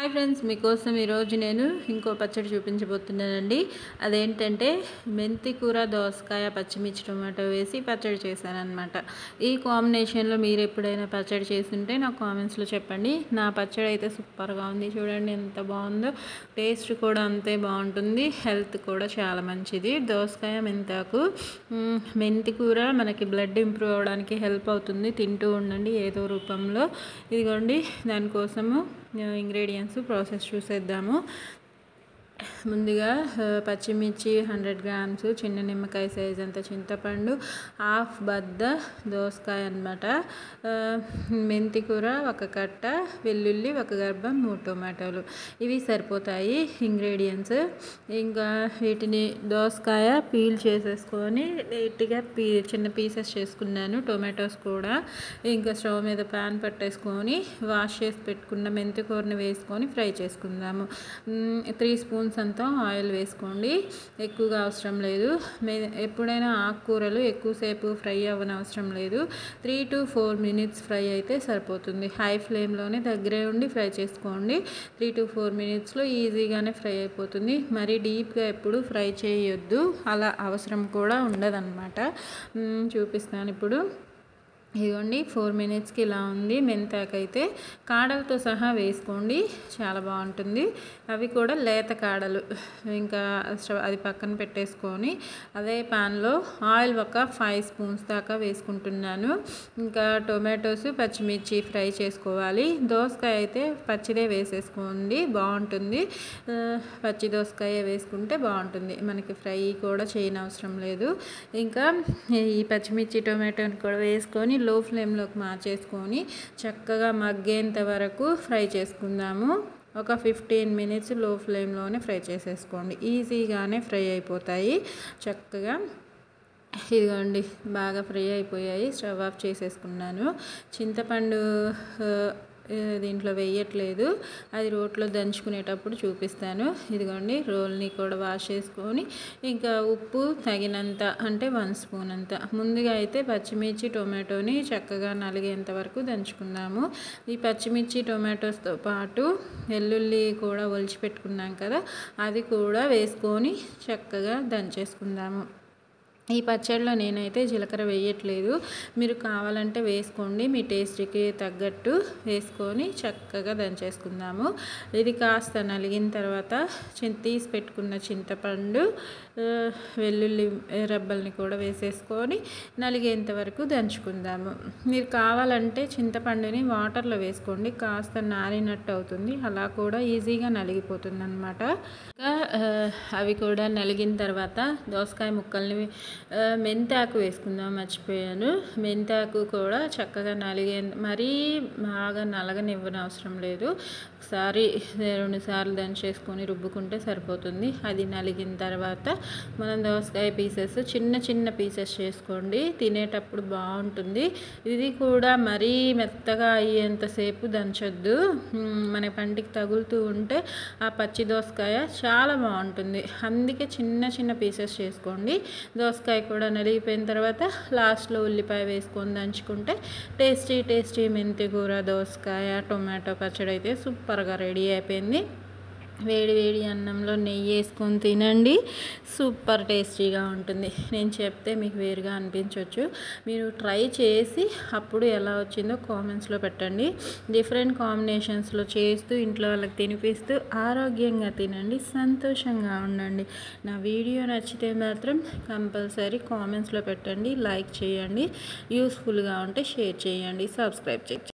Hi friends, మీకోసం ఈరోజు నేను ఇంకో పచ్చడి చూపించబోతున్నానండి. అదేంటంటే మెంతి కూర, దోసకాయ, పచ్చిమిర్చి, టొమాటో వేసి పచ్చడి చేశానన్నమాట. ఈ కాంబినేషన్లో మీరు ఎప్పుడైనా పచ్చడి చేస్తుంటే నాకు కామెంట్స్లో చెప్పండి. నా పచ్చడి అయితే సూపర్గా ఉంది. చూడండి ఎంత బాగుందో. టేస్ట్ కూడా అంతే బాగుంటుంది. హెల్త్ కూడా చాలా మంచిది. దోసకాయ, మెంతాకు, మెంతి కూర మనకి బ్లడ్ ఇంప్రూవ్ అవ్వడానికి హెల్ప్ అవుతుంది. తింటూ ఉండండి ఏదో రూపంలో. ఇదిగోండి, దానికోసము ఇంగ్రీడియంట్స్ ప్రాసెస్ చూసేద్దాము. ముందుగా పచ్చిమిర్చి 100 గ్రామ్స్, చిన్న నిమ్మకాయ సైజ్ అంత చింతపండు, హాఫ్ బద్ద దోసకాయ అన్నమాట, మెంతి కూర ఒక కట్ట, వెల్లుల్లి ఒక గర్భం, 3 టొమాటోలు. ఇవి సరిపోతాయి ఇంగ్రీడియంట్స్. ఇంకా వీటిని దోసకాయ పీల్ చేసేసుకొని నీట్గా చిన్న పీసెస్ చేసుకున్నాను. టొమాటోస్ కూడా. ఇంకా స్టవ్ మీద ప్యాన్ పెట్టేసుకొని వాష్ చేసి పెట్టుకున్న మెంతి కూరని వేసుకొని ఫ్రై చేసుకుందాము. 3 స్పూన్స్ అంతా ఆయిల్ వేసుకోండి. ఎక్కువగా అవసరం లేదు. ఎప్పుడైనా ఆకుకూరలు ఎక్కువసేపు ఫ్రై అవ్వనవసరం లేదు. 3 to 4 minutes ఫ్రై అయితే సరిపోతుంది. హై ఫ్లేమ్లోనే దగ్గరే ఉండి ఫ్రై చేసుకోండి. 3 to 4 minutesలో ఈజీగానే ఫ్రై అయిపోతుంది. మరి డీప్గా ఎప్పుడు ఫ్రై చేయొద్దు, అలా అవసరం కూడా ఉండదన్నమాట. చూపిస్తాను ఇప్పుడు. ఇదిగోండి, 4 minutesకి ఇలా ఉంది. మెంతాకు అయితే కాడలతో సహా వేసుకోండి, చాలా బాగుంటుంది. అవి కూడా లేత కాడలు. ఇంకా అది పక్కన పెట్టేసుకొని అదే ప్యాన్లో ఆయిల్ ఒక 5 స్పూన్స్ దాకా వేసుకుంటున్నాను. ఇంకా టొమాటోస్, పచ్చిమిర్చి ఫ్రై చేసుకోవాలి. దోసకాయ అయితే పచ్చిదే వేసేసుకోండి, బాగుంటుంది. పచ్చి దోసకాయ వేసుకుంటే బాగుంటుంది. మనకి ఫ్రై కూడా చేయనవసరం లేదు. ఇంకా ఈ పచ్చిమిర్చి, టొమాటోని కూడా వేసుకొని లో ఫ్లేమ్లోకి మార్చేసుకొని చక్కగా మగ్గేంత వరకు ఫ్రై చేసుకుందాము. ఒక 15 minutes లో ఫ్లేమ్లోనే ఫ్రై చేసేసుకోండి. ఈజీగానే ఫ్రై అయిపోతాయి చక్కగా. ఇదిగోండి, బాగా ఫ్రై అయిపోయాయి. స్టవ్ ఆఫ్ చేసేసుకున్నాను. చింతపండు దీంట్లో వేయట్లేదు, అది రోట్లో దంచుకునేటప్పుడు చూపిస్తాను. ఇదిగోండి, రోల్ని కూడా వాష్ చేసుకొని ఇంకా ఉప్పు తగినంత, అంటే 1 స్పూన్ అంత. ముందుగా అయితే పచ్చిమిర్చి, టొమాటోని చక్కగా నలిగేంత వరకు దంచుకుందాము. ఈ పచ్చిమిర్చి, టొమాటోస్తో పాటు వెల్లుల్లి కూడా ఒలిచి పెట్టుకున్నాం కదా, అది కూడా వేసుకొని చక్కగా దంచేసుకుందాము. ఈ పచ్చడిలో నేనైతే జీలకర్ర వేయట్లేదు. మీరు కావాలంటే వేసుకోండి, మీ టేస్ట్కి తగ్గట్టు వేసుకొని చక్కగా దంచేసుకుందాము. ఇది కాస్త నలిగిన తర్వాత తీసి పెట్టుకున్న చింతపండు, వెల్లుల్లి రబ్బల్ని కూడా వేసేసుకొని నలిగేంత వరకు దంచుకుందాము. మీరు కావాలంటే చింతపండుని వాటర్లో వేసుకోండి, కాస్త నానినట్టు అవుతుంది. అలా కూడా ఈజీగా నలిగిపోతుంది అన్నమాట. ఇంకా అవి కూడా నలిగిన తర్వాత దోసకాయ ముక్కల్ని, మెంతాకు వేసుకుందాం, మర్చిపోయాను. మెంతాకు కూడా చక్కగా మరీ బాగా నలగనివ్వనవసరం లేదు. ఒకసారి 2 సార్లు దంచేసుకొని రుబ్బుకుంటే సరిపోతుంది. అది నలిగిన తర్వాత మనం దోసకాయ పీసెస్ చిన్న చిన్న పీసెస్ చేసుకోండి, తినేటప్పుడు బాగుంటుంది. ఇది కూడా మరీ మెత్తగా అయ్యేంతసేపు దంచొద్దు. మన పంటికి తగులుతూ ఉంటే ఆ పచ్చి దోసకాయ చాలా బాగుంటుంది. అందుకే చిన్న చిన్న పీసెస్ చేసుకోండి. దోసకాయ కూడా నలిగిపోయిన తర్వాత లాస్ట్లో ఉల్లిపాయ వేసుకొని దంచుకుంటే టేస్టీ మెంతి కూర, దోసకాయ, టొమాటో పచ్చడి అయితే సూపర్గా రెడీ అయిపోయింది. వేడి వేడి అన్నంలో నెయ్యి వేసుకొని తినండి, సూపర్ టేస్టీగా ఉంటుంది. నేను చెప్తే మీకు వేరుగా అనిపించవచ్చు. మీరు ట్రై చేసి అప్పుడు ఎలా వచ్చిందో కామెంట్స్లో పెట్టండి. డిఫరెంట్ కాంబినేషన్స్లో చేస్తూ ఇంట్లో వాళ్ళకి తినిపిస్తూ ఆరోగ్యంగా తినండి, సంతోషంగా ఉండండి. నా వీడియో నచ్చితే మాత్రం కంపల్సరీ కామెంట్స్లో పెట్టండి, లైక్ చేయండి, యూస్ఫుల్గా ఉంటే షేర్ చేయండి, సబ్స్క్రైబ్ చేయండి.